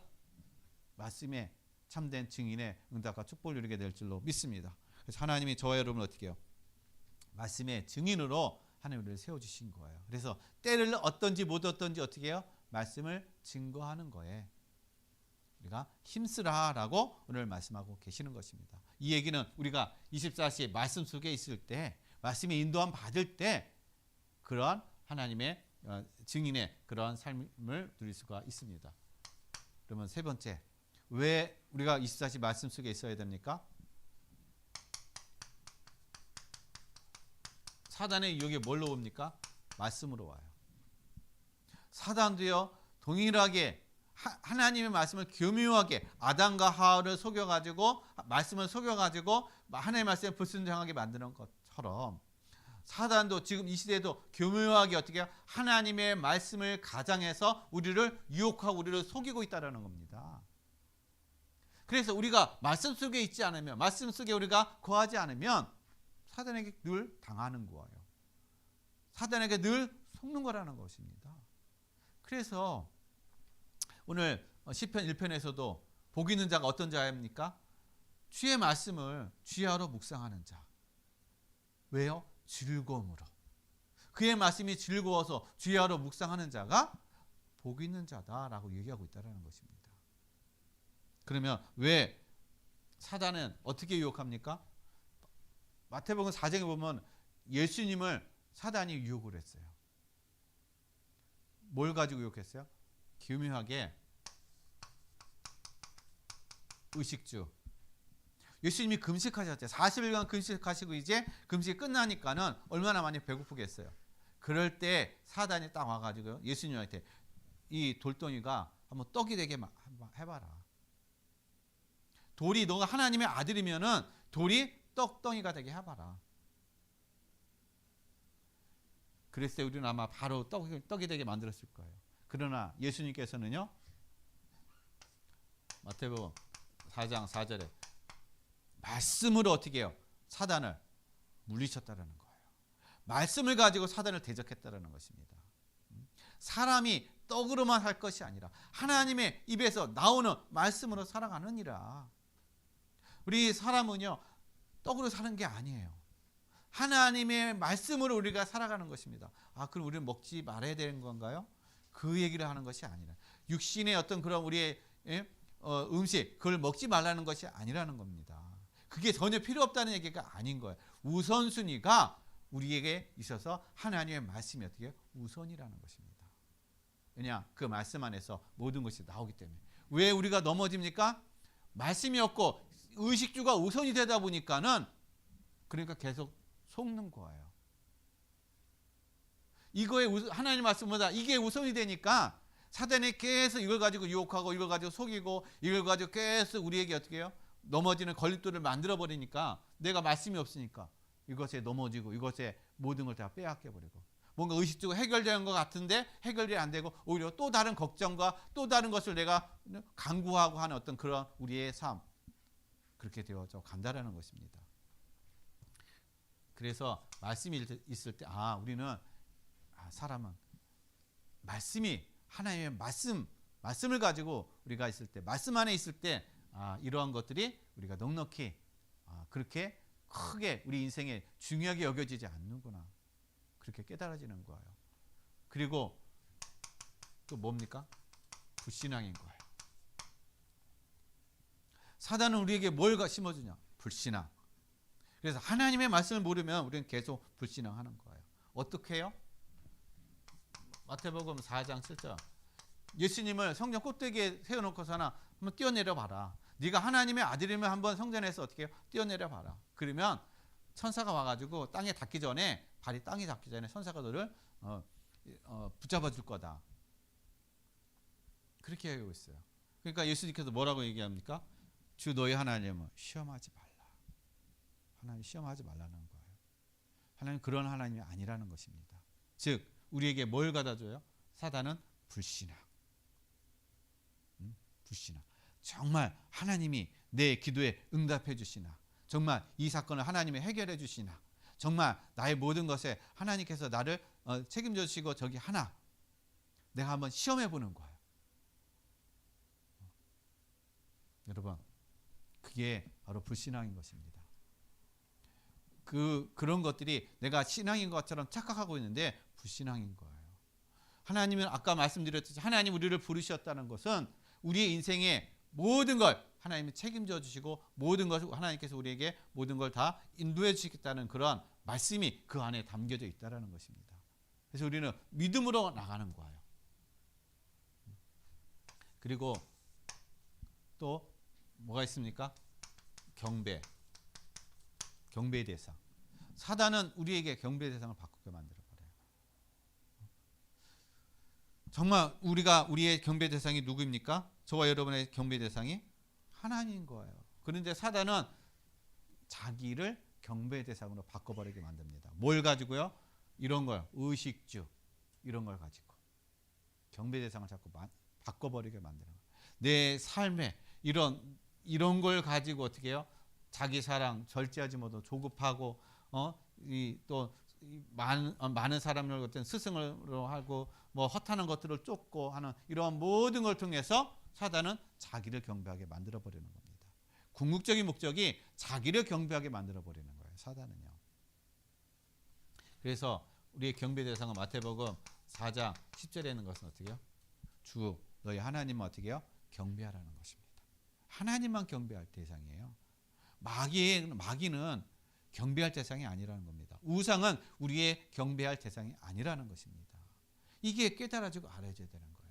말씀의 참된 증인의 응답과 축복을 누리게 될 줄로 믿습니다. 그래서 하나님이 저와 여러분을 어떻게 해요? 말씀의 증인으로 하나님 우리를 세워주신 거예요. 그래서 때를 어떤지 못 어떤지 어떻게 해요? 말씀을 증거하는 거예요. 우리가 힘쓰라라고 오늘 말씀하고 계시는 것입니다. 이 얘기는 우리가 24시 말씀 속에 있을 때, 말씀의 인도함 받을 때 그러한 하나님의 증인의 그러한 삶을 누릴 수가 있습니다. 그러면 세 번째, 왜 우리가 24시 말씀 속에 있어야 됩니까? 사단의 유혹이 뭘로 옵니까? 말씀으로 와요. 사단도요, 동일하게 하나님의 말씀을 교묘하게 아담과 하와를 속여가지고 말씀을 속여가지고 하나님의 말씀에 불순종하게 만드는 것처럼 사단도 지금 이 시대에도 교묘하게 어떻게 하나님의 말씀을 가장해서 우리를 유혹하고 우리를 속이고 있다는 겁니다. 그래서 우리가 말씀 속에 있지 않으면, 말씀 속에 우리가 거하지 않으면 사단에게 늘 당하는 거예요. 사단에게 늘 속는 거라는 것입니다. 그래서 오늘 시편 1편에서도 복 있는 자가 어떤 자입니까? 주의 말씀을 주야로 묵상하는 자. 왜요? 즐거움으로. 그의 말씀이 즐거워서 주야로 묵상하는 자가 복 있는 자다라고 얘기하고 있다는 것입니다. 그러면 왜 사단은 어떻게 유혹합니까? 마태복음 4장에 보면 예수님을 사단이 유혹을 했어요. 뭘 가지고 유혹했어요? 교묘하게 의식주. 예수님이 금식하셨죠. 40일간 금식하시고 이제 금식이 끝나니까는 얼마나 많이 배고프겠어요. 그럴 때 사단이 딱 와가지고 예수님한테 이 돌덩이가 한번 떡이 되게 해봐라. 돌이 너가 하나님의 아들이면은 돌이 떡덩이가 되게 해봐라. 그랬을 때 우리는 아마 바로 떡이 되게 만들었을 거예요. 그러나 예수님께서는요, 마태복음 4장 4절에 말씀으로 어떻게 해요? 사단을 물리쳤다는 거예요. 말씀을 가지고 사단을 대적했다는 것입니다. 사람이 떡으로만 할 것이 아니라 하나님의 입에서 나오는 말씀으로 살아가느니라. 우리 사람은요, 떡으로 사는 게 아니에요. 하나님의 말씀으로 우리가 살아가는 것입니다. 아, 그럼 우리는 먹지 말아야 되는 건가요? 그 얘기를 하는 것이 아니라 육신의 어떤 그런 우리의 음식, 그걸 먹지 말라는 것이 아니라는 겁니다. 그게 전혀 필요 없다는 얘기가 아닌 거예요. 우선순위가 우리에게 있어서 하나님의 말씀이 어떻게 우선이라는 것입니다. 왜냐? 그 말씀 안에서 모든 것이 나오기 때문에. 왜 우리가 넘어집니까? 말씀이 없고 의식주가 우선이 되다 보니까는 그러니까 계속 속는 거예요. 이거에 하나님 말씀보다 이게 우선이 되니까 사단이 계속 이걸 가지고 유혹하고 이걸 가지고 속이고 이걸 가지고 계속 우리에게 어떻게 해요? 넘어지는 걸림돌을 만들어 버리니까 내가 말씀이 없으니까 이것에 넘어지고 이것에 모든 걸 다 빼앗겨 버리고 뭔가 의식적으로 해결되는 것 같은데 해결이 안 되고 오히려 또 다른 걱정과 또 다른 것을 내가 강구하고 하는 어떤 그런 우리의 삶, 그렇게 되어져 간다라는 것입니다. 그래서 말씀이 있을 때 우리는 사람은 말씀이 하나님의 말씀을 가지고 우리가 있을 때, 말씀 안에 있을 때 이러한 것들이 우리가 넉넉히 그렇게 크게 우리 인생에 중요하게 여겨지지 않는구나, 그렇게 깨달아지는 거예요. 그리고 또 뭡니까? 불신앙인 거예요. 사단은 우리에게 뭘 심어주냐? 불신앙. 그래서 하나님의 말씀을 모르면 우리는 계속 불신앙하는 거예요. 어떻게 해요? 마태복음 4장 7절. 예수님을 성전 꼭대기에 세워놓고서 한번 뛰어내려 봐라. 네가 하나님의 아들이면 한번 성전에서 어떻게 해요? 뛰어내려 봐라. 그러면 천사가 와가지고 땅에 닿기 전에, 발이 땅에 닿기 전에 천사가 너를 붙잡아 줄 거다. 그렇게 얘기하고 있어요. 그러니까 예수님께서 뭐라고 얘기합니까? 주 너희 하나님은 시험하지 말라. 하나님 시험하지 말라는 거예요. 하나님 그런 하나님이 아니라는 것입니다. 즉 우리에게 뭘 갖다줘요? 사단은 불신앙. 불신앙. 정말 하나님이 내 기도에 응답해 주시나? 정말 이 사건을 하나님이 해결해 주시나? 정말 나의 모든 것에 하나님께서 나를 책임져 주시고 저기 하나? 내가 한번 시험해 보는 거예요. 여러분, 그게 바로 불신앙인 것입니다. 그런 것들이 내가 신앙인 것처럼 착각하고 있는데 불신앙인 거예요. 하나님은 아까 말씀드렸듯이 하나님 우리를 부르셨다는 것은 우리의 인생의 모든 걸 하나님이 책임져 주시고 모든 것을 하나님께서 우리에게 모든 걸 다 인도해 주시겠다는 그런 말씀이 그 안에 담겨져 있다는 것입니다. 그래서 우리는 믿음으로 나가는 거예요. 그리고 또 뭐가 있습니까? 경배의 대상. 사단은 우리에게 경배의 대상을 바꾸게 만들어버려요. 정말 우리의 경배 대상이 누구입니까? 저와 여러분의 경배 대상이 하나님인 거예요. 그런데 사단은 자기를 경배 대상으로 바꿔버리게 만듭니다. 뭘 가지고요? 이런 걸, 의식주 이런 걸 가지고 경배 대상을 자꾸 바꿔버리게 만드는 거예요. 내 삶에 이런 걸 가지고 어떻게 해요? 자기 사랑 절제하지 못하고 조급하고 많은 사람을 어떤 스승으로 하고 뭐 헛하는 것들을 쫓고 하는 이러한 모든 걸 통해서 사단은 자기를 경배하게 만들어 버리는 겁니다. 궁극적인 목적이 자기를 경배하게 만들어 버리는 거예요. 사단은요. 그래서 우리의 경배 대상은 마태복음 4장 10절에 있는 것은 어떻게 해요? 주 너희 하나님은 어떻게 해요? 경배하라는 것입니다. 하나님만 경배할 대상이에요. 마귀는 경배할 대상이 아니라는 겁니다. 우상은 우리의 경배할 대상이 아니라는 것입니다. 이게 깨달아지고 알아져야 되는 거예요.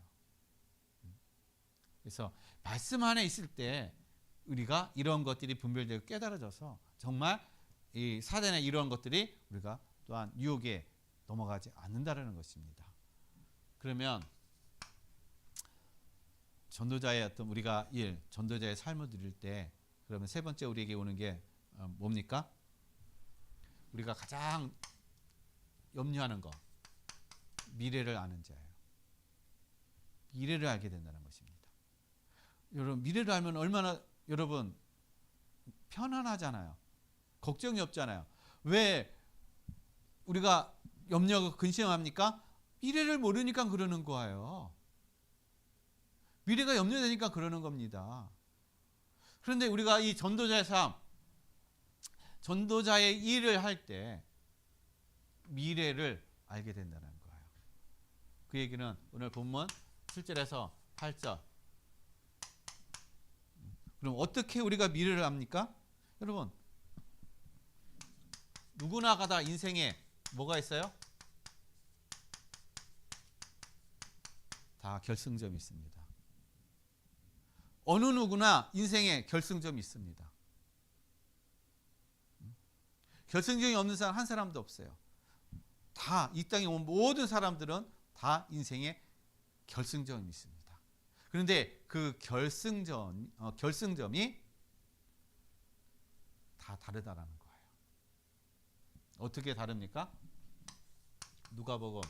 그래서 말씀 안에 있을 때 우리가 이런 것들이 분별되고 깨달아져서 정말 이 사단의 이런 것들이 우리가 또한 유혹에 넘어가지 않는다는 것입니다. 그러면 전도자의 어떤 우리가 전도자의 삶을 드릴 때 그러면 세 번째 우리에게 오는 게 뭡니까? 우리가 가장 염려하는 거, 미래를 아는 자예요. 미래를 알게 된다는 것입니다. 여러분 미래를 알면 얼마나 여러분 편안하잖아요. 걱정이 없잖아요. 왜 우리가 염려하고 근심합니까? 미래를 모르니까 그러는 거예요. 미래가 염려되니까 그러는 겁니다. 그런데 우리가 이 전도자의 삶, 전도자의 일을 할 때 미래를 알게 된다는 거예요. 그 얘기는 오늘 본문 7절에서 8절. 그럼 어떻게 우리가 미래를 압니까? 여러분 누구나 다 인생에 뭐가 있어요? 다 결승점이 있습니다. 어느 누구나 인생에 결승점이 있습니다. 결승점이 없는 사람 한 사람도 없어요. 다 이 땅에 온 모든 사람들은 다 인생에 결승점이 있습니다. 그런데 그 결승점이 다 다르다라는 거예요. 어떻게 다릅니까? 누가복음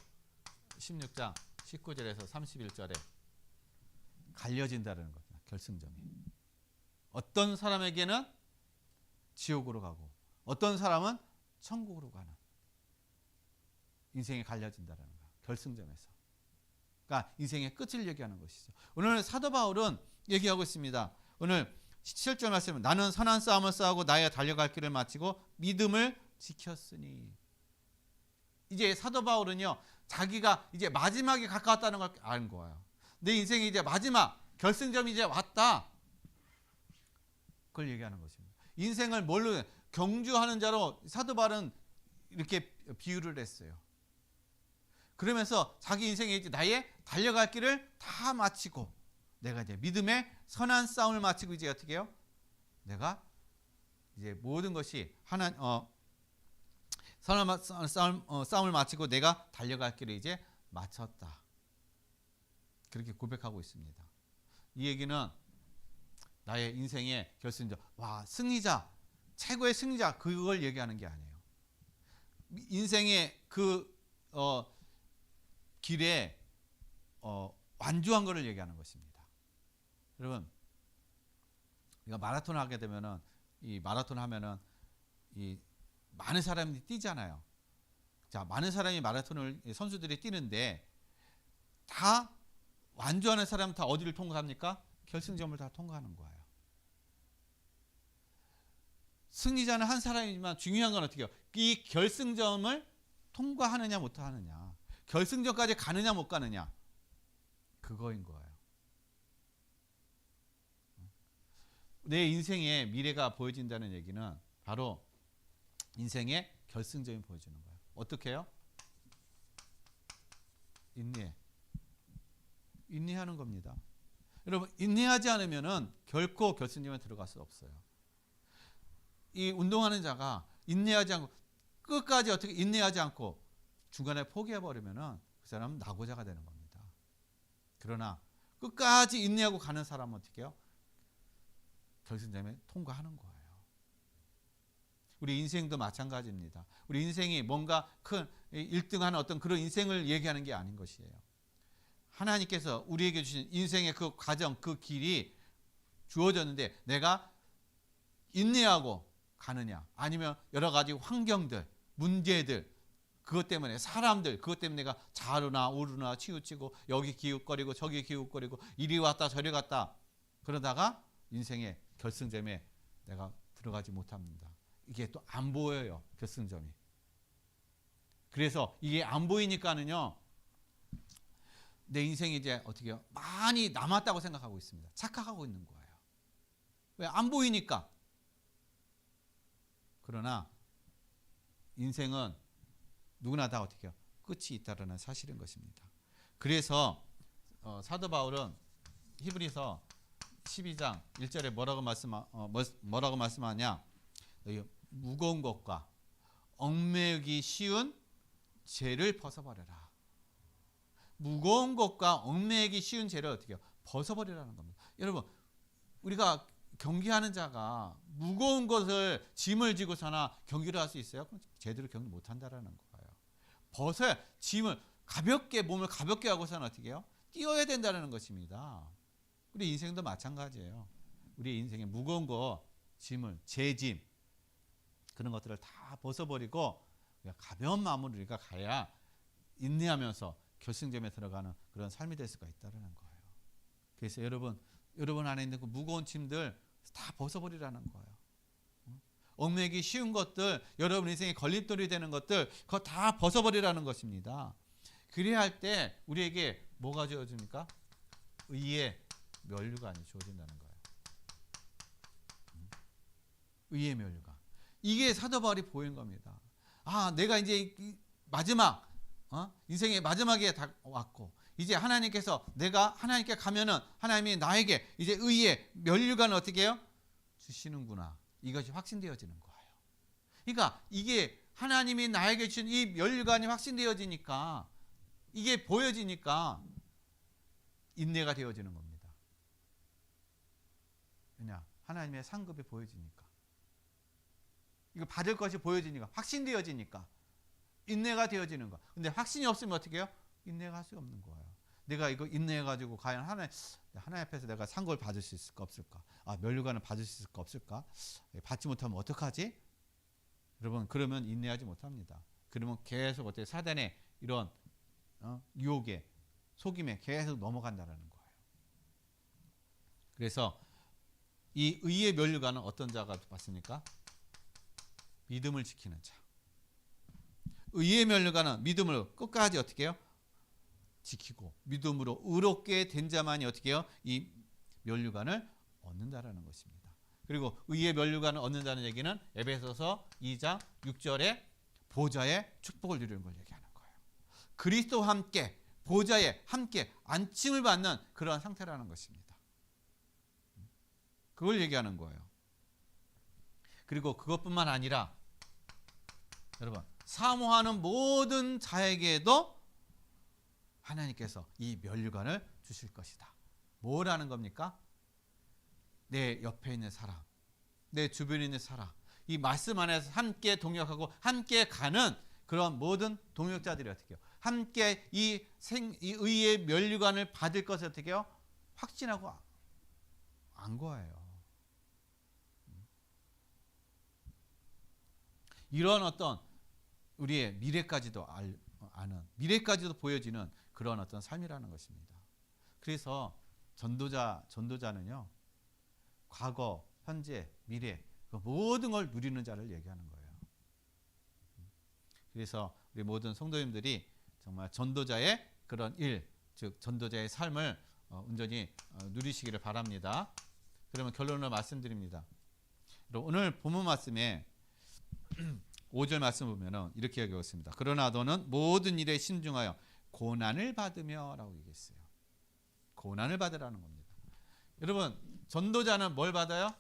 16장 19절에서 31절에 갈려진다는 거죠. 결승점이. 어떤 사람에게는 지옥으로 가고 어떤 사람은 천국으로 가는 인생이 갈려진다는 거예요. 결승점에서. 그러니까 인생의 끝을 얘기하는 것이죠. 오늘 사도 바울은 얘기하고 있습니다. 오늘 7절 말씀은 나는 선한 싸움을 싸우고 나의 달려갈 길을 마치고 믿음을 지켰으니. 이제 사도 바울은요. 자기가 이제 마지막에 가까웠다는 걸 아는 거예요. 내 인생이 이제 마지막 결승점이 이제 왔다. 그걸 얘기하는 것입니다. 인생을 뭘로 경주하는 자로 사도 바울은 이렇게 비유를 했어요. 그러면서 자기 인생에 이제 나의 달려갈 길을 다 마치고 내가 이제 믿음의 선한 싸움을 마치고 이제 어떻게 해요? 내가 이제 모든 것이 선한 싸움을 마치고 내가 달려갈 길을 이제 마쳤다. 그렇게 고백하고 있습니다. 이 얘기는 나의 인생의 결승점, 와, 승리자, 최고의 승리자, 그걸 얘기하는 게 아니에요. 인생의 그 길에 완주한 것을 얘기하는 것입니다. 여러분, 우리가 마라톤 하게 되면은, 이 마라톤 하면은 이 많은 사람이 뛰잖아요. 자, 많은 사람이 마라톤을 선수들이 뛰는데 다 완주하는 사람은 다 어디를 통과합니까? 결승점을 다 통과하는 거예요. 승리자는 한 사람이지만 중요한 건 어떻게 해요? 이 결승점을 통과하느냐 못하느냐, 결승점까지 가느냐 못 가느냐, 그거인 거예요. 내 인생의 미래가 보여진다는 얘기는 바로 인생의 결승점이 보여지는 거예요. 어떻게 해요? 인내하는 겁니다. 여러분, 인내하지 않으면은 결코 결승점에 들어갈 수 없어요. 이 운동하는 자가 인내하지 않고 끝까지 어떻게 인내하지 않고 중간에 포기해 버리면은 그 사람은 낙오자가 되는 겁니다. 그러나 끝까지 인내하고 가는 사람은 어떻게 해요? 결승점에 통과하는 거예요. 우리 인생도 마찬가지입니다. 우리 인생이 뭔가 큰 1등하는 어떤 그런 인생을 얘기하는 게 아닌 것이에요. 하나님께서 우리에게 주신 인생의 그 과정, 그 길이 주어졌는데 내가 인내하고 가느냐, 아니면 여러 가지 환경들, 문제들, 그것 때문에 사람들, 그것 때문에 내가 좌르나 우르나 치우치고 여기 기웃거리고 저기 기웃거리고 이리 왔다 저리 갔다 그러다가 인생의 결승점에 내가 들어가지 못합니다. 이게 또 안 보여요, 결승점이. 그래서 이게 안 보이니까는요, 내 인생이 이제 어떻게 해요? 많이 남았다고 생각하고 있습니다. 착각하고 있는 거예요. 왜? 안 보이니까. 그러나 인생은 누구나 다 어떻게 해요? 끝이 있다라는 사실인 것입니다. 그래서 사도 바울은 히브리서 12장 1절에 뭐라고 말씀하냐? 무거운 것과 얽매이기 쉬운 죄를 벗어버려라. 무거운 것과 얽매이기 쉬운 죄를 어떻게 해요? 벗어버리라는 겁니다. 여러분, 우리가 경기하는 자가 무거운 것을 짐을 지고서나 경기를 할 수 있어요? 제대로 경기 못한다라는 거예요. 짐을 가볍게, 몸을 가볍게 하고서는 어떻게 해요? 뛰어야 된다는 것입니다. 우리 인생도 마찬가지예요. 우리 인생에 무거운 거, 짐을, 재짐, 그런 것들을 다 벗어버리고 가벼운 마음으로 우리가 가야 인내하면서 결승점에 들어가는 그런 삶이 될 수가 있다는 거예요. 그래서 여러분 안에 있는 그 무거운 짐들 다 벗어버리라는 거예요. 얽매이기 쉬운 것들, 여러분 인생에 걸림돌이 되는 것들, 그거 다 벗어버리라는 것입니다. 그래야 할 때 우리에게 뭐가 주어집니까? 의의 면류관이 주어진다는 거예요. 의의 면류관. 이게 사도 바울이 보인 겁니다. 아, 내가 이제 마지막, 인생의 마지막에 다 왔고, 이제 하나님께서 내가 하나님께 가면은 하나님이 나에게 이제 의의 면류관을 어떻게 해요? 주시는구나. 이것이 확신되어지는 거예요. 그러니까 이게 하나님이 나에게 주신 이 면류관이 확신되어지니까, 이게 보여지니까 인내가 되어지는 겁니다. 왜냐? 하나님의 상급이 보여지니까. 이거 받을 것이 보여지니까, 확신되어지니까 인내가 되어지는 거. 근데 확신이 없으면 어떻게 해요? 인내가 할 수 없는 거예요. 내가 이거 인내해가지고 과연 하나님 앞에서 내가 상급을 받을 수 있을까 없을까? 면류관을 받을 수 있을까 없을까? 받지 못하면 어떡하지? 여러분, 그러면 인내하지 못합니다. 그러면 계속 어떻게 사단의 이런 유혹에, 속임에 계속 넘어간다는 거예요. 그래서 이 의의 면류관은 어떤 자가 받습니까? 믿음을 지키는 자. 의의 면류관은 믿음을 끝까지 어떻게 해요? 지키고 믿음으로 의롭게 된 자만이 어떻게 해요? 이 면류관을 얻는다라는 것입니다. 그리고 의의 면류관을 얻는다는 얘기는 에베소서 2장 6절에 보좌의 축복을 누리는 걸 얘기하는 거예요. 그리스도와 함께 보좌에 함께 안침을 받는 그러한 상태라는 것입니다. 그걸 얘기하는 거예요. 그리고 그것뿐만 아니라 여러분, 사모하는 모든 자에게도 하나님께서 이 면류관을 주실 것이다. 뭐라는 겁니까? 내 옆에 있는 사람, 내 주변에 있는 사람, 이 말씀 안에서 함께 동역하고 함께 가는 그런 모든 동역자들이 어떻게 해요? 함께 이 의의 면류관을 받을 것을 어떻게 해요? 확신하고 안 거예요. 이런 어떤 우리의 미래까지도 아는, 미래까지도 보여지는 그런 어떤 삶이라는 것입니다. 그래서 전도자는요, 과거, 현재, 미래 그 모든 걸 누리는 자를 얘기하는 거예요. 그래서 우리 모든 성도님들이 정말 전도자의 그런 일, 즉 전도자의 삶을 온전히 누리시기를 바랍니다. 그러면 결론을 말씀드립니다. 오늘 본문 말씀에 5절 말씀 보면은 이렇게 얘기하고 있습니다. 그러나 너는 모든 일에 신중하여 고난을 받으며 라고 얘기했어요. 고난을 받으라는 겁니다. 여러분, 전도자는 뭘 받아요?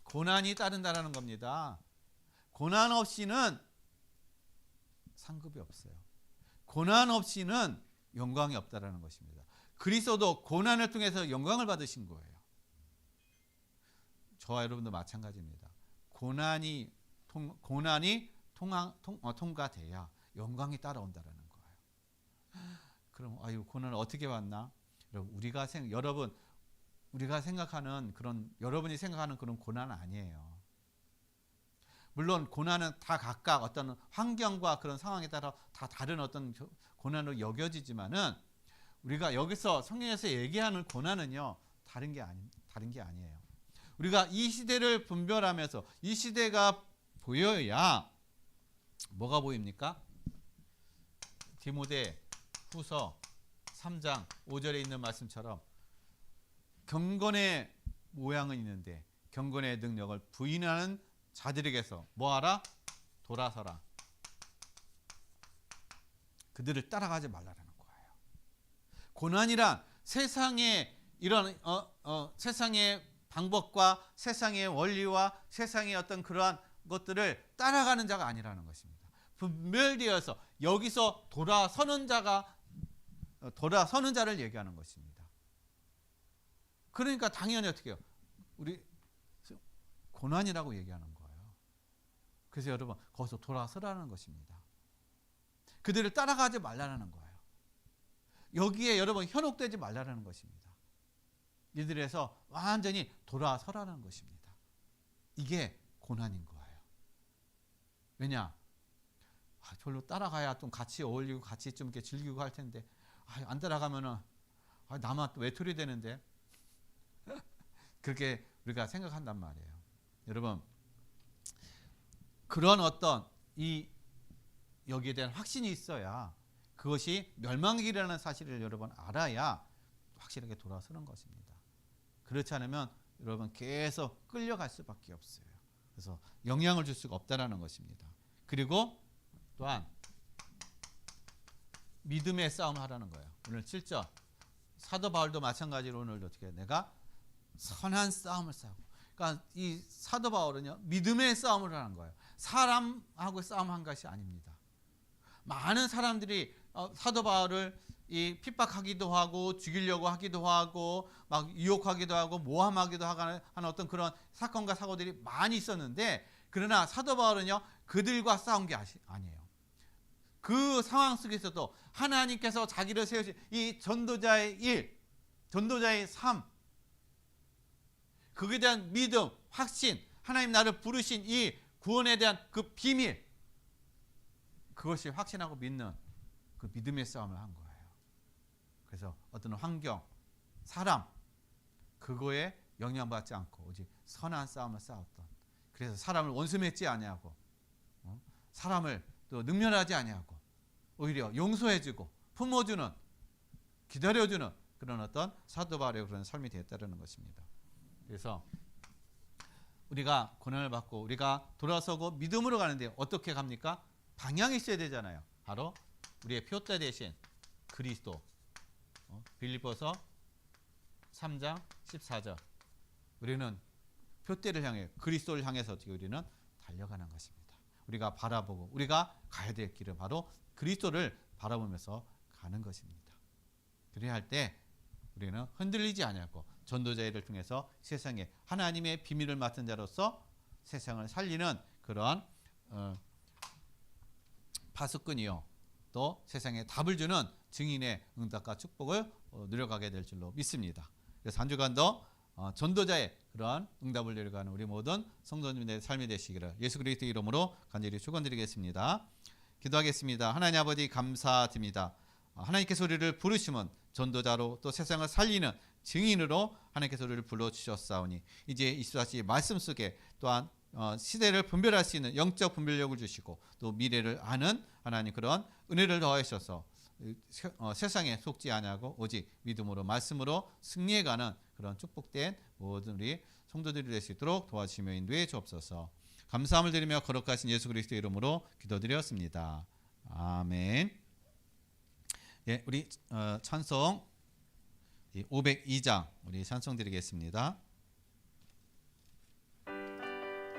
고난이 따른다라는 겁니다. 고난 없이는 상급이 없어요. 고난 없이는 영광이 없다라는 것입니다. 그리스도도 고난을 통해서 영광을 받으신 거예요. 저와 여러분도 마찬가지입니다. 고난이 통과돼야 영광이 따라온다라는 거예요. 그럼 아유, 고난을 어떻게 받나? 여러분, 우리가 생각하는 그런, 여러분이 생각하는 그런 고난은 아니에요. 물론 고난은 다 각각 어떤 환경과 그런 상황에 따라 다 다른 어떤 고난으로 여겨지지만은, 우리가 여기서 성경에서 얘기하는 고난은요, 다른 게 아니에요. 우리가 이 시대를 분별하면서 이 시대가 보여야 뭐가 보입니까? 디모데 후서 3장 5절에 있는 말씀처럼 경건의 모양은 있는데 경건의 능력을 부인하는 자들에게서 뭐하라? 돌아서라. 그들을 따라가지 말라라는 거예요. 고난이란 세상의 이런 세상의 방법과 세상의 원리와 세상의 어떤 그러한 것들을 따라가는 자가 아니라는 것입니다. 분별되어서 여기서 돌아서는 자를 얘기하는 것입니다. 그러니까 당연히 어떻게 해요? 우리 고난이라고 얘기하는 거예요. 그래서 여러분, 거기서 돌아서라는 것입니다. 그들을 따라가지 말라는 거예요. 여기에 여러분 현혹되지 말라는 것입니다. 이들에서 완전히 돌아서라는 것입니다. 이게 고난인 거예요. 왜냐? 별로 따라가야 좀 같이 어울리고 같이 좀 이렇게 즐기고 할 텐데, 안 따라가면은 나만 또 외톨이 되는데. 그렇게 우리가 생각한단 말이에요. 여러분, 그런 어떤 여기에 대한 확신이 있어야, 그것이 멸망이라는 사실을 여러분 알아야 확실하게 돌아서는 것입니다. 그렇지 않으면 여러분 계속 끌려갈 수밖에 없어요. 그래서 영향을 줄 수가 없다라는 것입니다. 그리고 또한 믿음의 싸움을 하라는 거예요. 오늘 7절 사도 바울도 마찬가지로 오늘 어떻게 내가 선한 싸움을 싸우고, 그러니까 이 사도 바울은요 믿음의 싸움을 하는 거예요. 사람하고 싸움한 것이 아닙니다. 많은 사람들이 사도 바울을 핍박하기도 하고 죽이려고 하기도 하고 막 유혹하기도 하고 모함하기도 하는 어떤 그런 사건과 사고들이 많이 있었는데, 그러나 사도 바울은요 그들과 싸운 게 아니에요. 그 상황 속에서도 하나님께서 자기를 세우신 이 전도자의 일, 전도자의 삶, 그에 대한 믿음, 확신, 하나님 나를 부르신 이 구원에 대한 그 비밀, 그것이 확신하고 믿는 그 믿음의 싸움을 한 거예요. 그래서 어떤 환경, 사람, 그거에 영향받지 않고 오직 선한 싸움을 싸웠던, 그래서 사람을 원수 맺지 아니하고 사람을 또 능멸하지 아니하고 오히려 용서해주고 품어주는, 기다려주는 그런 어떤 사도 바울의 그런 삶이 되었다는 것입니다. 그래서 우리가 고난을 받고 우리가 돌아서고 믿음으로 가는데 어떻게 갑니까? 방향이 있어야 되잖아요. 바로 우리의 표대 대신 그리스도. 빌립보서 3장 14절. 우리는 표대를 향해, 그리스도를 향해서 어떻게 우리는 달려가는 것입니다. 우리가 바라보고 우리가 가야 될 길은 바로 그리스도를 바라보면서 가는 것입니다. 그래야 할 때 우리는 흔들리지 아니하고 전도자의 일을 통해서 세상에 하나님의 비밀을 맡은 자로서 세상을 살리는 그런 파수꾼이요 또 세상에 답을 주는 증인의 응답과 축복을 누려가게 될 줄로 믿습니다. 그래서 한 주간도 전도자의 그런 응답을 누려가는 우리 모든 성도님들의 삶이 되시기를 예수 그리스도의 이름으로 간절히 축원드리겠습니다. 기도하겠습니다. 하나님 아버지 감사드립니다. 하나님께서 우리를 부르시면 전도자로 또 세상을 살리는 증인으로 하나님께서 우리를 불러주셨사오니 이제 24시 말씀 속에 또한 시대를 분별할 수 있는 영적 분별력을 주시고 또 미래를 아는 하나님 그런 은혜를 더하셔서 세상에 속지 아니하고 오직 믿음으로 말씀으로 승리해가는 그런 축복된 모든 우리 성도들이 될 수 있도록 도와주시며 인도해 주옵소서. 감사함을 드리며 거룩하신 예수 그리스도의 이름으로 기도드렸습니다. 아멘. 예, 우리 찬송 502장 우리 찬송 드리겠습니다.